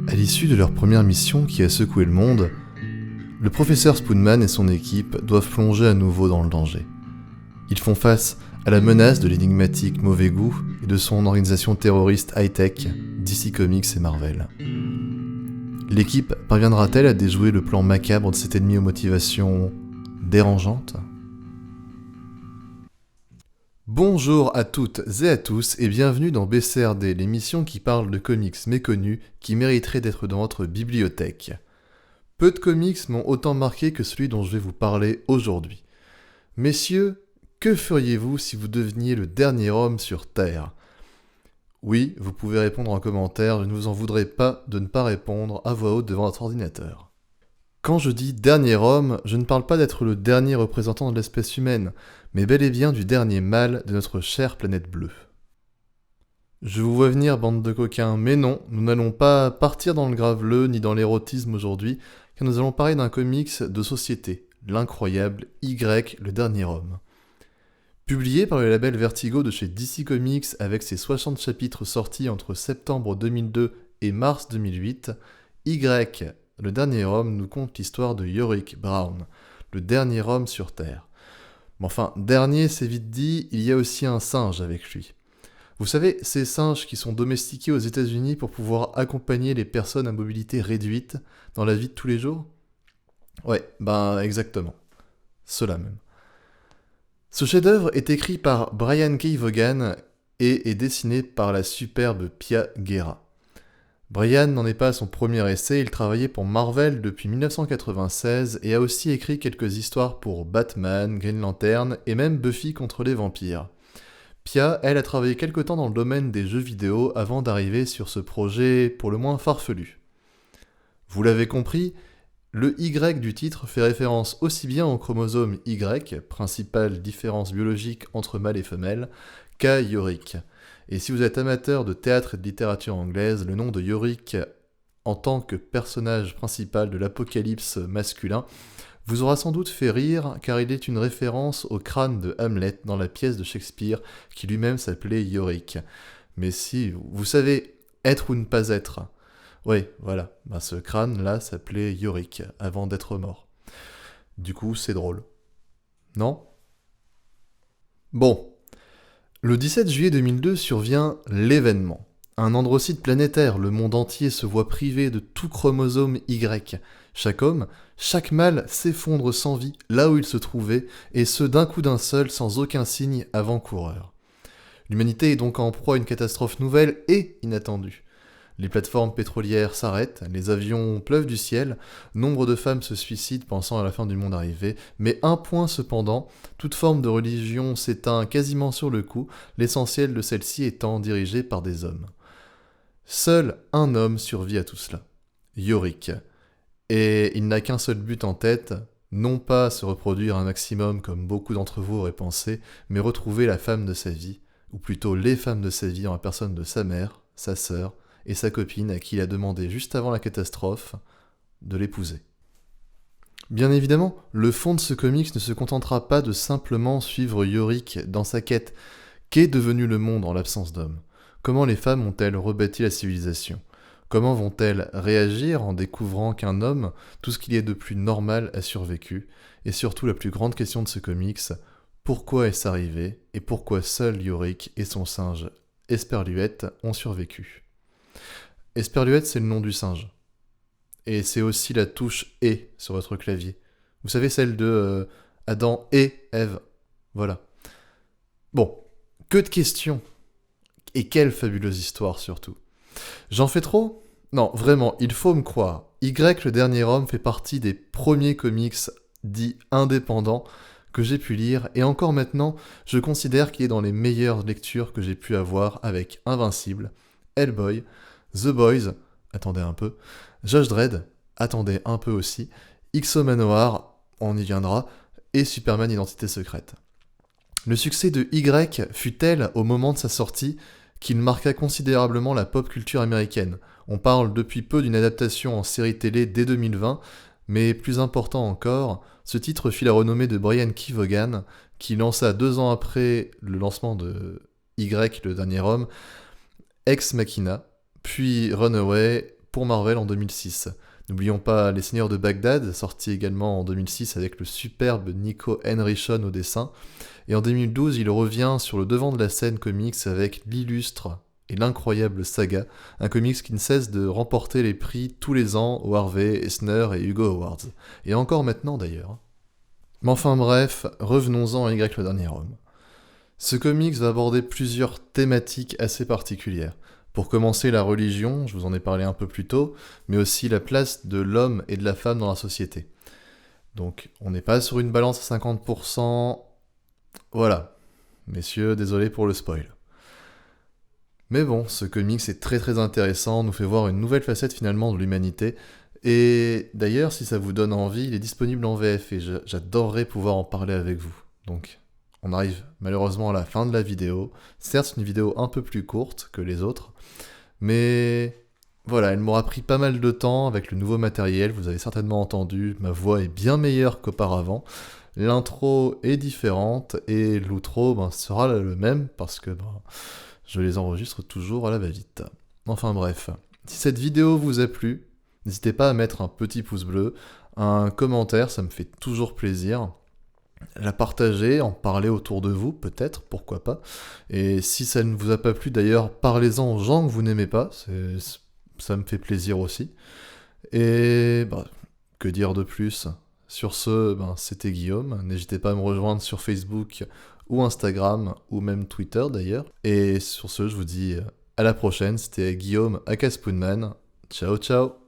À l'issue de leur première mission qui a secoué le monde, le professeur Spoonman et son équipe doivent plonger à nouveau dans le danger. Ils font face à la menace de l'énigmatique Mauvais Goût et de son organisation terroriste high-tech, DC Comics et Marvel. L'équipe parviendra-t-elle à déjouer le plan macabre de cet ennemi aux motivations dérangeantes ? Bonjour à toutes et à tous et bienvenue dans BCRD, l'émission qui parle de comics méconnus qui mériteraient d'être dans votre bibliothèque. Peu de comics m'ont autant marqué que celui dont je vais vous parler aujourd'hui. Messieurs, que feriez-vous si vous deveniez le dernier homme sur Terre ? Oui, vous pouvez répondre en commentaire, je ne vous en voudrais pas de ne pas répondre à voix haute devant votre ordinateur. Quand je dis dernier homme, je ne parle pas d'être le dernier représentant de l'espèce humaine, mais bel et bien du dernier mâle de notre chère planète bleue. Je vous vois venir, bande de coquins, mais non, nous n'allons pas partir dans le graveleux ni dans l'érotisme aujourd'hui, car nous allons parler d'un comics de société, l'incroyable Y, le dernier homme. Publié par le label Vertigo de chez DC Comics avec ses 60 chapitres sortis entre septembre 2002 et mars 2008, Y, le dernier homme nous conte l'histoire de Yorick Brown, le dernier homme sur Terre. Mais enfin, dernier, c'est vite dit, il y a aussi un singe avec lui. Vous savez, ces singes qui sont domestiqués aux États-Unis pour pouvoir accompagner les personnes à mobilité réduite dans la vie de tous les jours ? Ouais, exactement. Ceux-là même. Ce chef-d'œuvre est écrit par Brian K. Vaughan et est dessiné par la superbe Pia Guerra. Brian n'en est pas à son premier essai, il travaillait pour Marvel depuis 1996 et a aussi écrit quelques histoires pour Batman, Green Lantern et même Buffy contre les vampires. Pia, elle, a travaillé quelque temps dans le domaine des jeux vidéo avant d'arriver sur ce projet pour le moins farfelu. Vous l'avez compris, le Y du titre fait référence aussi bien au chromosome Y, principale différence biologique entre mâle et femelle, qu'à Yorick. Et si vous êtes amateur de théâtre et de littérature anglaise, le nom de Yorick en tant que personnage principal de l'apocalypse masculin vous aura sans doute fait rire car il est une référence au crâne de Hamlet dans la pièce de Shakespeare qui lui-même s'appelait Yorick. Mais si, vous savez, être ou ne pas être. Oui, voilà, ce crâne-là s'appelait Yorick avant d'être mort. Du coup, c'est drôle. Non ? Bon. Le 17 juillet 2002 survient l'événement. Un androcyte planétaire, le monde entier se voit privé de tout chromosome Y. Chaque homme, chaque mâle s'effondre sans vie là où il se trouvait, et ce d'un coup d'un seul, sans aucun signe avant-coureur. L'humanité est donc en proie à une catastrophe nouvelle et inattendue. Les plateformes pétrolières s'arrêtent, les avions pleuvent du ciel, nombre de femmes se suicident pensant à la fin du monde arrivé, mais un point cependant, toute forme de religion s'éteint quasiment sur le coup, l'essentiel de celle-ci étant dirigé par des hommes. Seul un homme survit à tout cela, Yorick. Et il n'a qu'un seul but en tête, non pas se reproduire un maximum comme beaucoup d'entre vous auraient pensé, mais retrouver la femme de sa vie, ou plutôt les femmes de sa vie en la personne de sa mère, sa sœur, et sa copine à qui il a demandé juste avant la catastrophe de l'épouser. Bien évidemment, le fond de ce comics ne se contentera pas de simplement suivre Yorick dans sa quête. Qu'est devenu le monde en l'absence d'hommes ? Comment les femmes ont-elles rebâti la civilisation ? Comment vont-elles réagir en découvrant qu'un homme, tout ce qu'il y a de plus normal, a survécu ? Et surtout la plus grande question de ce comics, pourquoi est-ce arrivé ? Et pourquoi seul Yorick et son singe Esperluette ont survécu ? Esperluette, c'est le nom du singe. Et c'est aussi la touche « et » sur votre clavier. Vous savez, celle de Adam et Ève. Voilà. Bon, que de questions. Et quelle fabuleuse histoire, surtout. J'en fais trop ? Non, vraiment, il faut me croire. Y, le dernier homme, fait partie des premiers comics dits indépendants que j'ai pu lire, et encore maintenant, je considère qu'il est dans les meilleures lectures que j'ai pu avoir avec Invincible, Hellboy, The Boys, attendez un peu, Judge Dredd, attendez un peu aussi, X-O Manowar, on y viendra, et Superman Identité Secrète. Le succès de Y fut tel au moment de sa sortie qu'il marqua considérablement la pop culture américaine. On parle depuis peu d'une adaptation en série télé dès 2020, mais plus important encore, ce titre fit la renommée de Brian K. Vaughan, qui lança 2 ans après le lancement de Y, le dernier homme, Ex Machina, puis Runaway pour Marvel en 2006. N'oublions pas Les Seigneurs de Bagdad, sorti également en 2006 avec le superbe Nico Henrichon au dessin. Et en 2012, il revient sur le devant de la scène comics avec l'illustre et l'incroyable Saga, un comics qui ne cesse de remporter les prix tous les ans aux Harvey, Eisner et Hugo Awards. Et encore maintenant d'ailleurs. Mais enfin bref, revenons-en à Y le dernier homme. Ce comics va aborder plusieurs thématiques assez particulières. Pour commencer, la religion, je vous en ai parlé un peu plus tôt, mais aussi la place de l'homme et de la femme dans la société. Donc, on n'est pas sur une balance à 50%. Voilà. Messieurs, désolé pour le spoil. Mais bon, ce comics est très très intéressant, nous fait voir une nouvelle facette finalement de l'humanité. Et d'ailleurs, si ça vous donne envie, il est disponible en VF et j'adorerais pouvoir en parler avec vous. Donc, on arrive malheureusement à la fin de la vidéo. Certes, c'est une vidéo un peu plus courte que les autres, mais voilà, elle m'aura pris pas mal de temps avec le nouveau matériel. Vous avez certainement entendu, ma voix est bien meilleure qu'auparavant. L'intro est différente et l'outro sera le même parce que je les enregistre toujours à la va-vite. Enfin bref, si cette vidéo vous a plu, n'hésitez pas à mettre un petit pouce bleu, un commentaire, ça me fait toujours plaisir. La partager, en parler autour de vous, peut-être, pourquoi pas. Et si ça ne vous a pas plu, d'ailleurs, parlez-en aux gens que vous n'aimez pas, ça me fait plaisir aussi. Et que dire de plus ? Sur ce, c'était Guillaume. N'hésitez pas à me rejoindre sur Facebook ou Instagram, ou même Twitter d'ailleurs. Et sur ce, je vous dis à la prochaine. C'était Guillaume aka Spoonman. Ciao ciao.